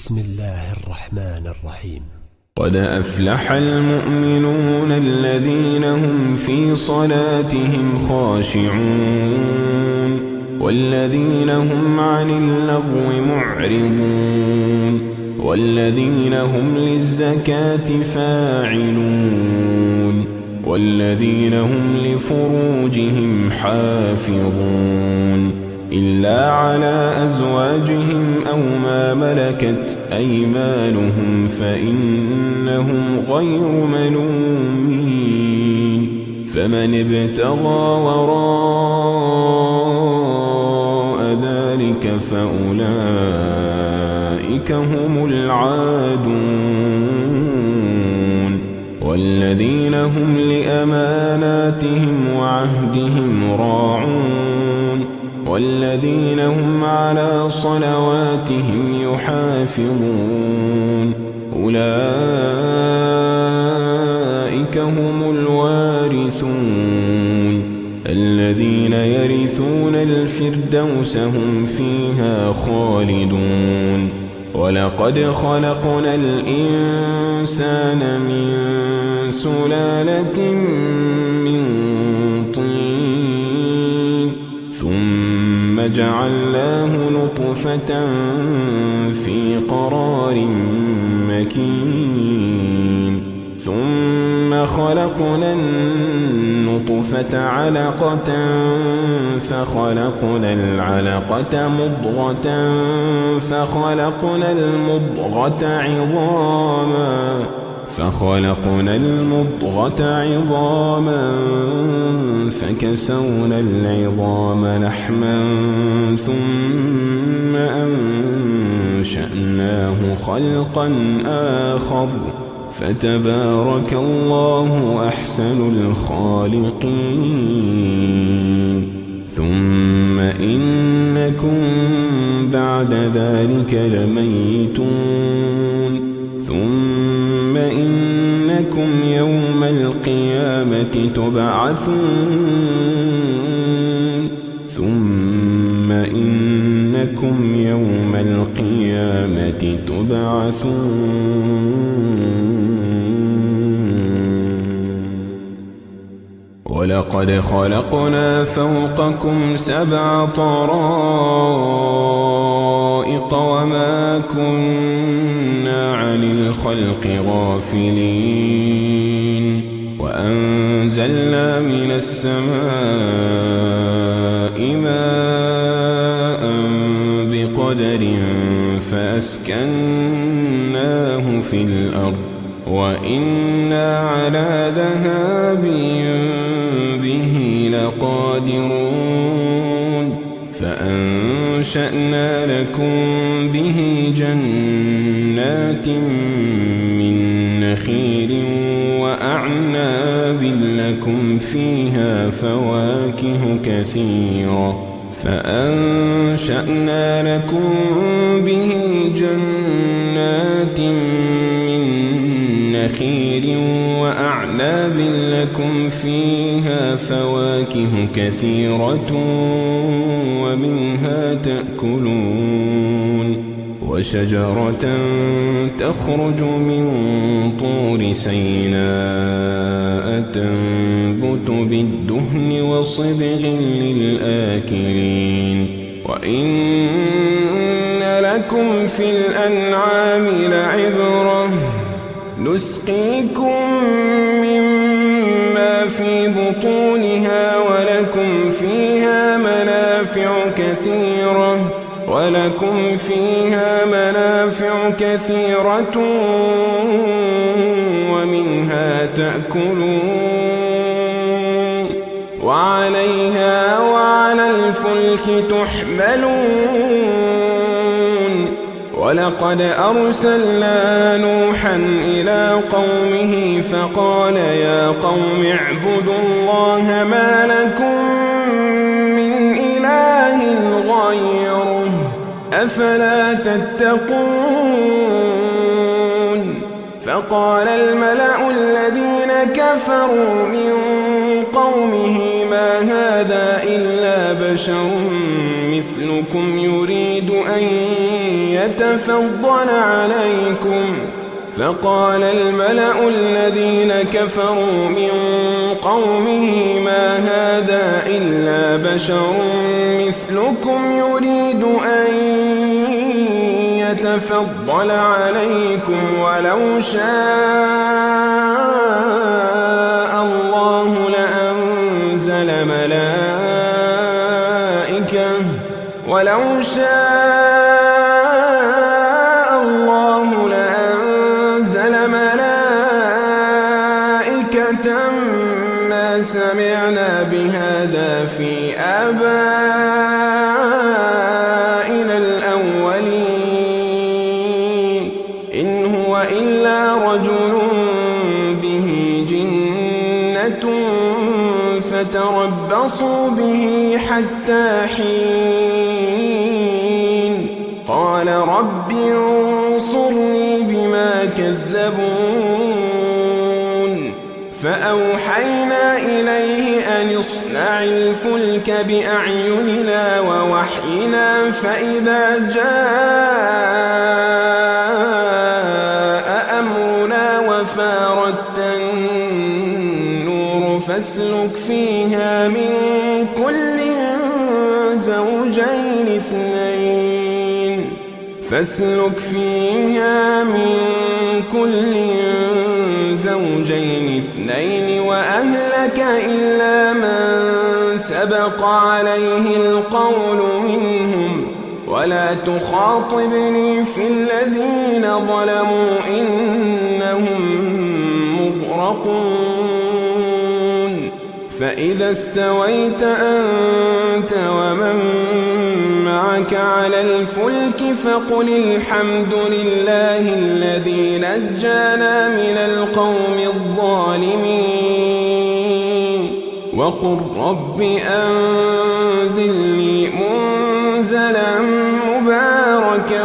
بسم الله الرحمن الرحيم. قد أفلح المؤمنون الذين هم في صلاتهم خاشعون والذين هم عن اللغو معرضون والذين هم للزكاة فاعلون والذين هم لفروجهم حافظون إلا على أزواجهم أو ما ملكت أيمانهم فإنهم غير ملومين فمن ابتغى وراء ذلك فأولئك هم العادون والذين هم لأماناتهم وعهدهم راعون والذين هم على صلواتهم يحافظون أولئك هم الوارثون الذين يرثون الفردوس هم فيها خالدون ولقد خلقنا الإنسان من سلالة من طين ثم جعلناه نطفة في قرار مكين ثم خلقنا النطفة علقة فخلقنا العلقة مضغة فخلقنا المضغة عظاما فكسونا العظام لحما ثم أنشأناه خلقا آخر فتبارك الله أحسن الخالقين ثم إنكم بعد ذلك لميتون ثم إنكم يوم القيامة تبعثون ثم إنكم يوم القيامة تبعثون ولقد خلقنا فوقكم 7 طرائق وما كنا عن الخلق غافلين وأنزلنا من السماء ماء بقدر فأسكناه في الأرض وإنا على ذهاب به لقادرون فأنشأنا لكم به جنات من نخيل وأعناب لكم فيها فواكه كثيرة نخيل وأعناب لكم فيها فواكه كثيرة ومنها تأكلون وشجرة تخرج من طور سيناء تنبت بالدهن وصبغ للآكلين وإن لكم في الأنعام لعبرة نسقيكم مما في بطونها ولكم فيها منافع كثيرة ومنها تأكلون وعليها وعلى الفلك تحملون ولقد أرسلنا نوحا إلى قومه فقال يا قوم اعبدوا الله ما لكم من إله غيره أفلا تتقون فقال الملأ الذين كفروا من قومه ما هذا إلا بشر مثلكم يريد أن يتفضل عليكم فقال الملأ الذين كفروا من قومه ما هذا إلا بشر مثلكم يريد أن يتفضل عليكم ولو شاء الله لأنزل ملائكة ما سمعنا بهذا في آبائنا الأولين إن هو إلا رجل به جنة فتربصوا به حتى حين قال رب انصرني بما كذبون فأوحينا إليه أن اصنع الفلك بأعيننا ووحينا فإذا جاء أمرنا وفاردت النور فاسلك فيها من كل زوجين اثنين وأهلك إلا من سبق عليه القول منهم ولا تخاطبني في الذين ظلموا إنهم مغرقون فإذا استويت أنت ومن معك على الفلك فقل الحمد لله الذي نجانا من القوم الظالمين وقل رب أنزلني منزلا مباركا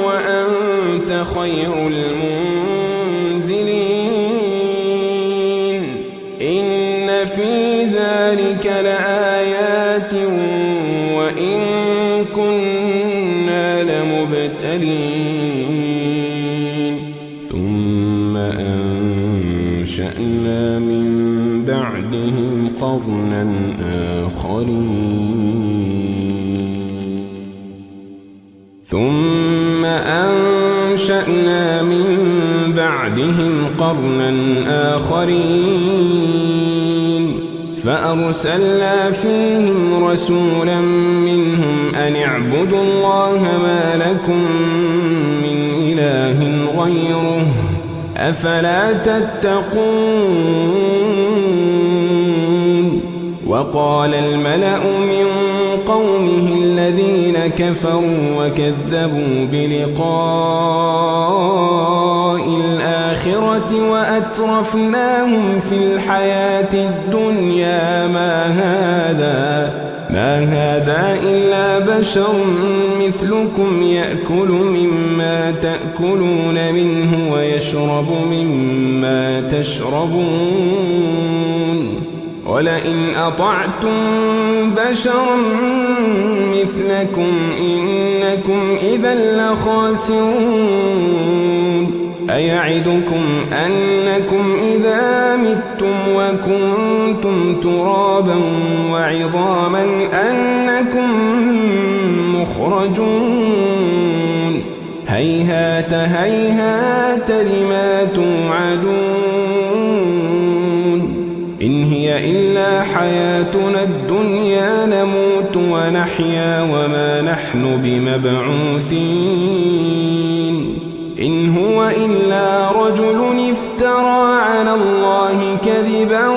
وأنت خير المنزلين إن في ذلك لآيات وإن كنا لمبتلين ثم أنشأنا من بعدهم قرنا آخرين فأرسلنا فيهم رسولا منهم أن اعبدوا الله ما لكم من إله غيره أفلا تتقون وقال الملأ من قومه الذين كفروا وكذبوا بلقاء الآخرة وأترفناهم في الحياة الدنيا ما هذا إلا بشر مثلكم يأكل مما تأكلون منه ويشرب مما تشربون ولئن أطعتم بشرا مثلكم إنكم إذا لخاسرون أيعدكم أنكم إذا متم وكنتم ترابا وعظاما أنكم مخرجون هيهات هيهات لما توعدون إن هي إلا حياتنا الدنيا نموت ونحيا وما نحن بمبعوثين إن هو إلا رجل افترى على الله كذبا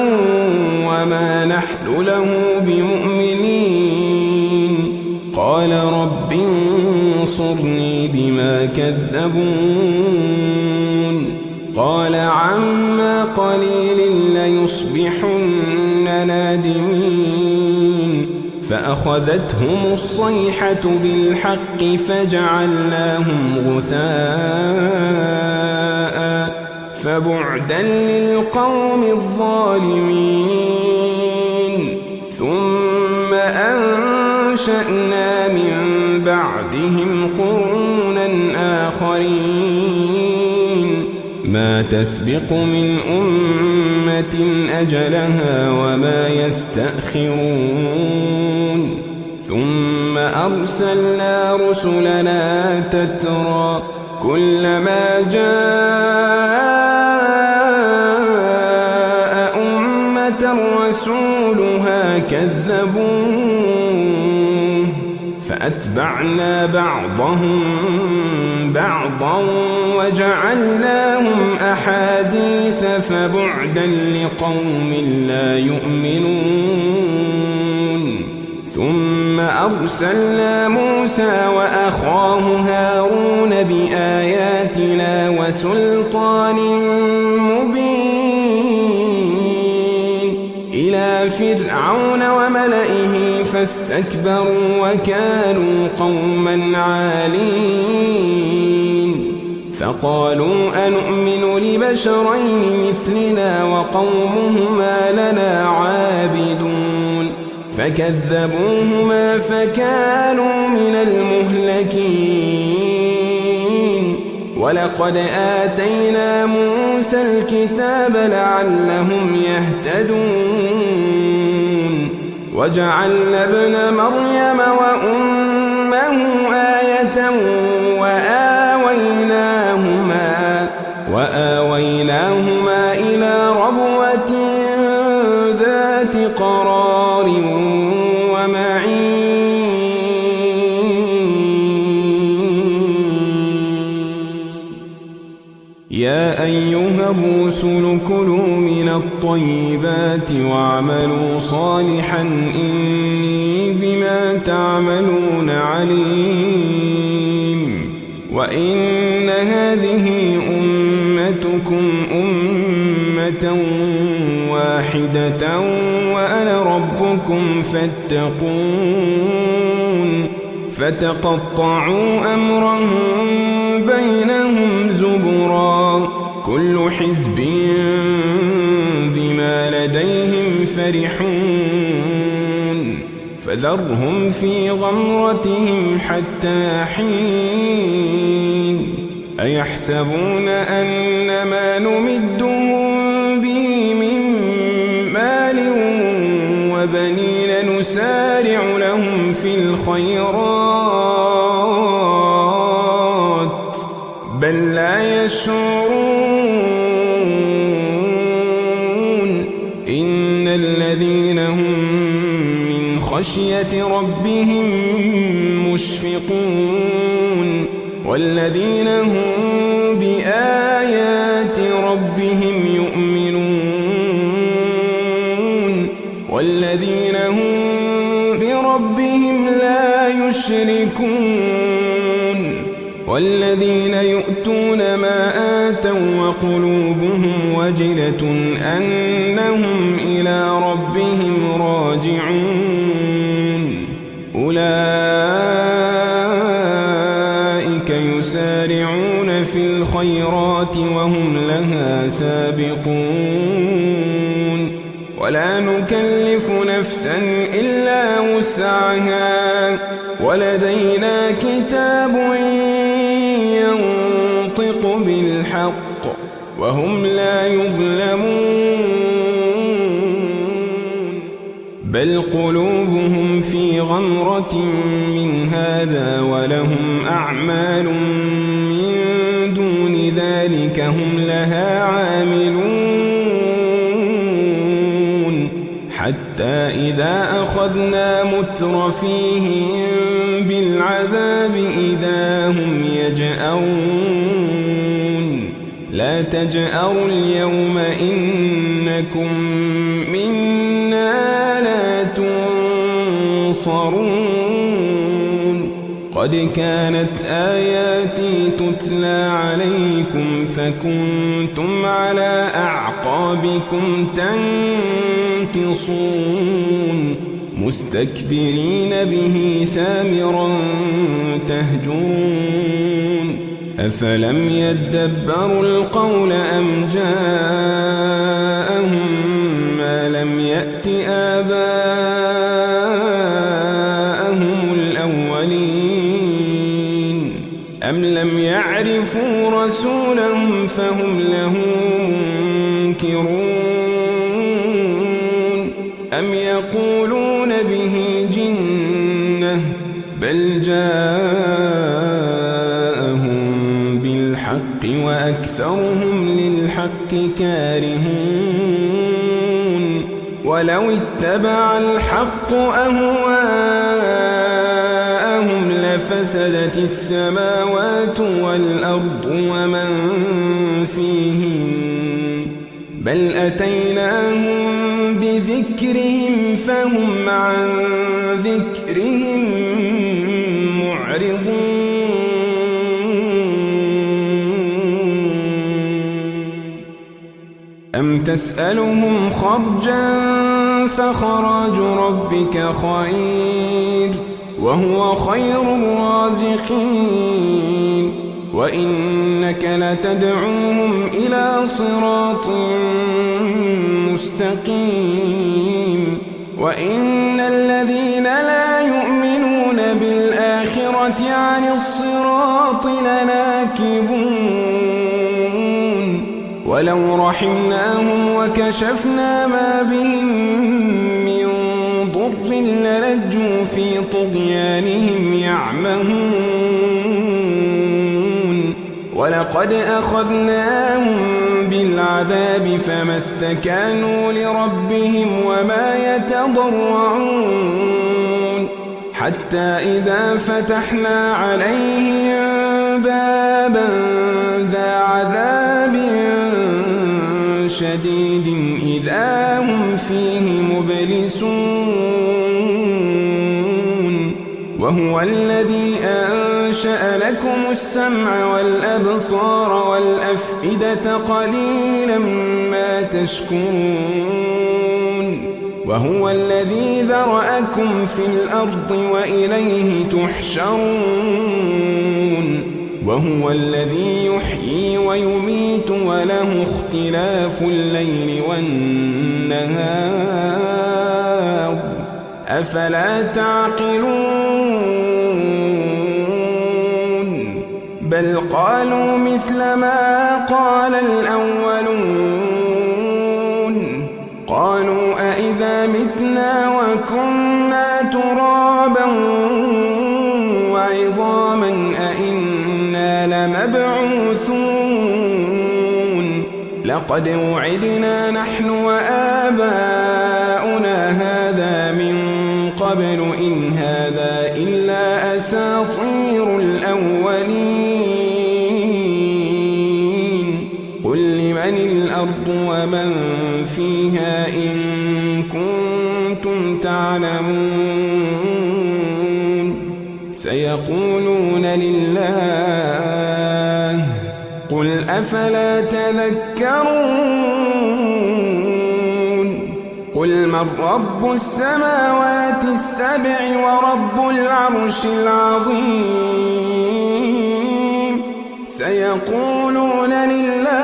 وما نحن له بمؤمنين قال رب انصرني بما كذبون قال عما قليل ليصبحن نادمين فأخذتهم الصيحة بالحق فجعلناهم غثاء فبعدا للقوم الظالمين ثم أنشأنا من بعدهم قرنا آخرين ما تسبق من أمة أجلها وما يستأخرون ثم أرسلنا رسلنا تترى كلما جاء أمة رسولها كذبوه فأتبعنا بعضهم بعضا وجعلناهم أحاديث فبعدا لقوم لا يؤمنون ثم أرسلنا موسى وأخاه هارون بآياتنا وسلطان مبين إلى فرعون وملئه فاستكبروا وكانوا قوما عالين فقالوا أنؤمن لبشرين مثلنا وقومهما لنا عابدون فكذبوهما فكانوا من المهلكين ولقد آتينا موسى الكتاب لعلهم يهتدون وجعلنا ابن مريم وأمه آية وآويناهما إلى ربوة ذات قرار يا أيها الرسل كلوا من الطيبات واعملوا صالحا إني بما تعملون عليم وإن هذه أمتكم أمة واحدة وأنا ربكم فاتقون فتقطعوا أمرهم بينهم زبرا كل حزب بما لديهم فرحون فذرهم في غمرتهم حتى حين أيحسبون أن ما نمدهم به من مال وبنين نسارع لهم في الخيرات بل لا يشعرون إن الذين هم من خشية ربهم مشفقون والذين هم بآيات ربهم يؤمنون والذين هم بربهم لا يشركون والذين يؤتون ما آتوا وقلوبهم وجلة أنهم إلى ربهم راجعون أولئك يسارعون في الخيرات وهم لها سابقون ولا نكلف نفسا إلا وسعها ولدينا كتاب ينطق بالحق وهم لا يظلمون بل قلوبهم في غمرة من هذا ولهم أعمال من دون ذلك هم لها عاملون حتى إذا أخذنا مترفيهم بالعذاب إذا هم يجأرون لا تجأروا اليوم إنكم منا لا تنصرون قد كانت آياتي تتلى عليكم فكنتم على أعقابكم تنكصون مستكبرين به سامرا تهجرون أفلم يدبروا القول أم جاءهم ما لم يأت آباءهم الأولين أم لم عرفوا رسولهم فهم له منكرون أم يقولون به جنة بل جاءهم بالحق وأكثرهم للحق كارهون ولو اتبع الحق أهواءهم لفسدت السماوات والأرض ومن فيهن بل أتيناهم بذكرهم فهم عن ذكرهم معرضون أم تسألهم خرجا فخراج ربك خير وهو خير الرازقين وإنك لتدعوهم إلى صراط مستقيم وإن الذين لا يؤمنون بالآخرة عن الصراط لناكبون ولو رحمناهم وكشفنا ما بهم من ضر للجوا في طغيانهم يعمهون ولقد أخذناهم بالعذاب فما استكانوا لربهم وما يتضرعون حتى إذا فتحنا عليهم بابا ذا عذاب شديد إذا هم فيه مبلسون وهو الذي أنشأ لكم السمع والأبصار والأفئدة قليلا ما تشكرون وهو الذي ذرأكم في الأرض وإليه تحشرون وهو الذي يحيي ويميت وله اختلاف الليل والنهار أفلا تعقلون بل قالوا مثل ما قال الأولون قالوا أإذا متنا وكنا ترابا وعظاما أإنا لمبعوثون لقد وعدنا نحن وآباؤنا هذا من قبل إن هذا إلا أساطير الأولين قل لمن الأرض ومن فيها إن كنتم تعلمون سيقولون لله قل أفلا تذكرون قل من رب السماوات السبع ورب العرش العظيم سيقولون لله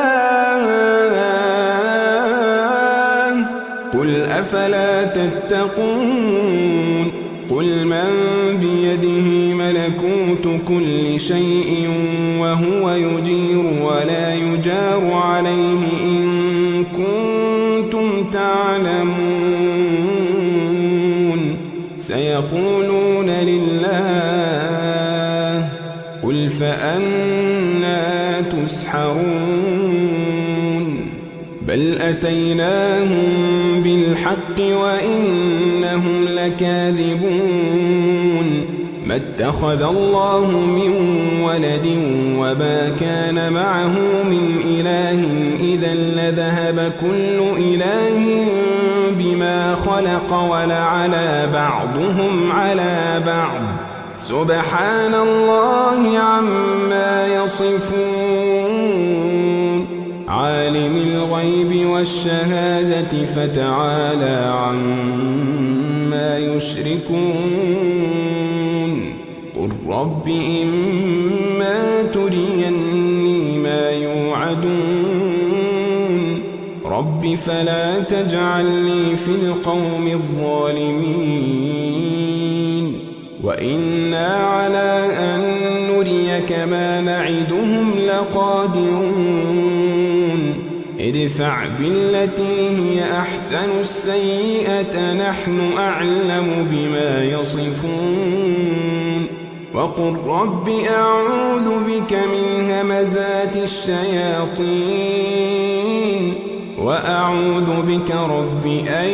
قل أفلا تتقون قل من بيده ملكوت كل شيء وهو يجير ولا يجار عليه إن كنتم تعلمون سيقولون لله قل فأنا تسحرون بل أتيناهم بالحق وإنهم لكاذبون ما اتخذ الله من ولد وما كان معه من إله إذا لذهب كل إله بما خلق ولعلى بعضهم على بعض سبحان الله عما يصفون عالم الغيب والشهادة فتعالى عما يشركون قل رب إما تريني ما يوعدون رب فلا تجعلني في القوم الظالمين وإنا على أن نريك لك ما نعدهم لقادرون ادفع بالتي هي أحسن السيئة نحن أعلم بما يصفون وقل رب أعوذ بك من همزات الشياطين وأعوذ بك رب أن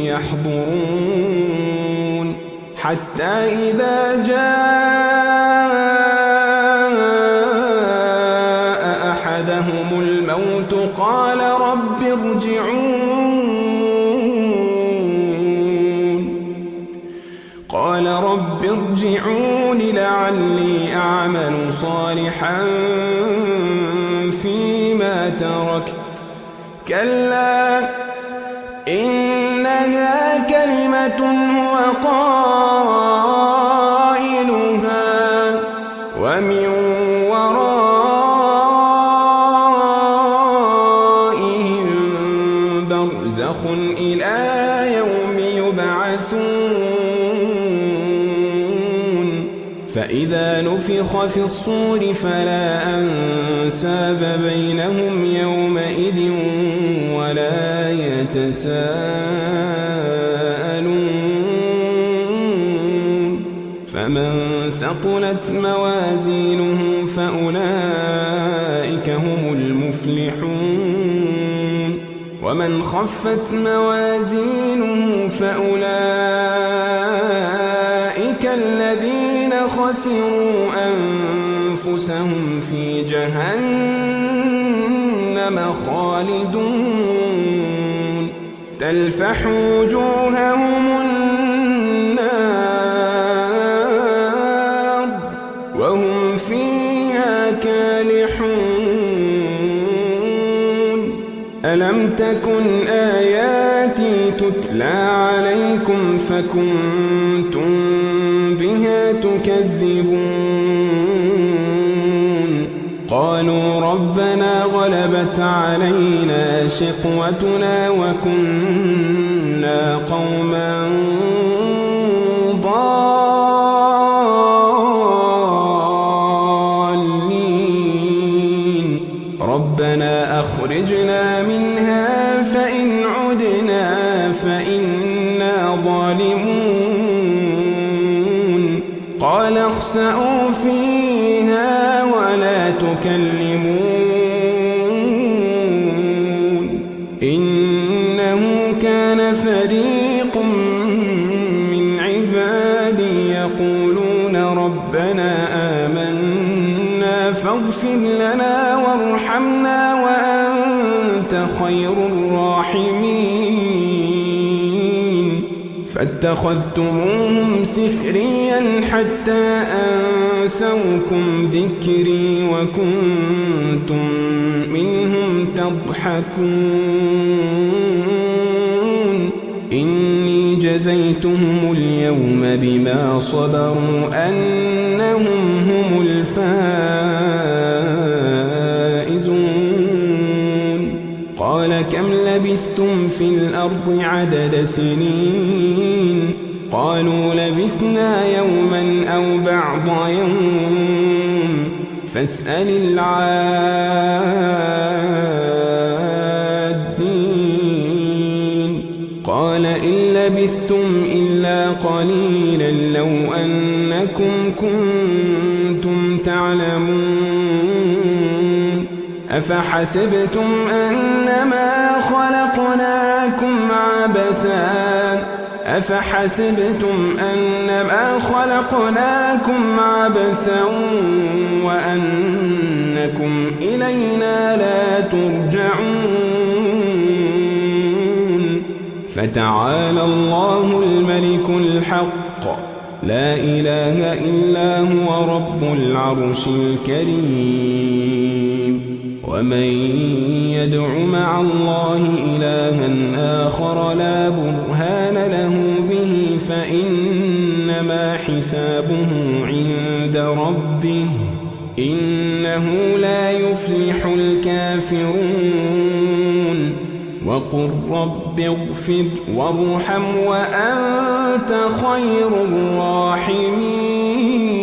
يحضرون حتى إذا جاء أحدهم الموت قال رب ارجعون لعلي أعمل صالحا فيما تركت كلا إنها كلمة هو قائلها ومن ورائهم برزخ إلى يوم يبعثون فإذا نفخ في الصور فلا أنساب بينهم يومئذ ولا يتساءلون فمن ثقلت موازينه فأولئك هم المفلحون ومن خفت موازينه فأولئك الذين خسروا أنفسهم في جهنم خالدون تلفح وجوههم النار وهم فيها كالحون ألم تكن آياتي تتلى عليكم فكنتم بها تكذبون قالوا ربنا غلبت علينا شقوتنا وكنا قوما ضالين ربنا أخرجنا منها فإن عدنا فإنا ظالمون قال اخسئوا فيها ولا تكلمون إنه كان فريق من عبادي يقولون ربنا آمنا فاغفر لنا وارحمنا وأنت خير الراحمين فاتخذتموهم سخريا حتى أنسوكم ذكري وكنتم منهم تضحكون إني جزيتهم اليوم بما صبروا أنهم هم الفائزون قال كم لبثتم في الأرض عدد سنين قالوا لبثنا يوما أو بعض يوم فاسأل العادين قال إن لبثتم إلا قليلا لو أنكم كنتم تعلمون أفحسبتم أنما خلقناكم عبثا وأنكم إلينا لا ترجعون فتعالى الله الملك الحق لا إله إلا هو رب العرش الكريم ومن يدع مع الله إلها آخر لا برهان له به فإنما حسابه عند ربه إنه لا يفلح الكافرون وقل رب اغفر وارحم وأنت خير الراحمين